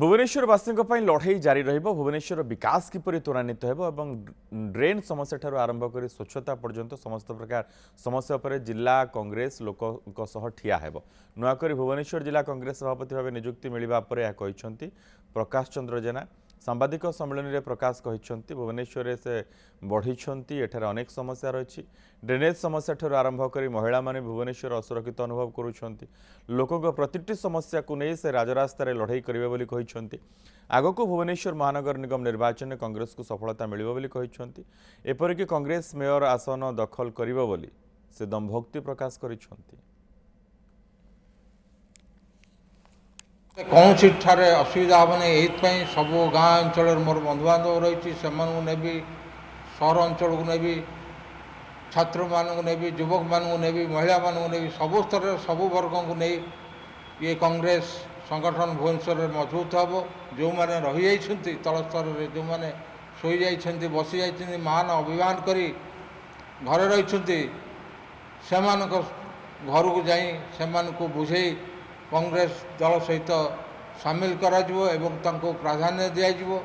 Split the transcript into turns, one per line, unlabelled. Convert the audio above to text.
भुवनेश्वरवासी लड़ाई जारी रहिबो। भुवनेश्वर विकास किपरि त्वरान्वित हेबो एवं ड्रेन समस्या ठारू आरंभ कर स्वच्छता पर्यंत समस्त प्रकार समस्या पर जिला कांग्रेस लोक सह ठिया हेबो। नुआकरी भुवनेश्वर जिला कांग्रेस सभापति भाव नियुक्ति मिलिबा परे या कहिसंती प्रकाश चंद्र जेना। सांबादिक सम्मेलन में प्रकाश कहते भुवनेश्वर से बढ़ी एठार अनेक समस्या रही। ड्रेनेज समस्या ठार आरंभ कर महिला माने भुवनेश्वर असुरक्षित अनुभव करुँच। लोकों प्रतिटी समस्या को नहीं से राजरास्त लड़ाई करेंगे। आग को भुवनेश्वर महानगर निगम निर्वाचन में कांग्रेस को सफलता मिली। एपरिक कांग्रेस मेयर आसन दखल कर से दम्भोक्ति प्रकाश कर
कौन ठारे असुविधा हेनी यही सब गाँ अंचल मोर बंधुबांधव रही नेबी सहर अंचल को नेबी छात्र मानू नेबी युवक मानू नेबी महिला मानू नेबी सबु स्तर सबु वर्ग को नहीं ये कांग्रेस संगठन भुवनेश्वर में मजबूत हे। जो मैंने रही जाती तल स्तर में जो मैंने शोई जाती बसी जाती मान अभिमान करी घरे रही घर को जाई से बुझे कांग्रेस दल सहित सामिल करा प्राधान्य दिया।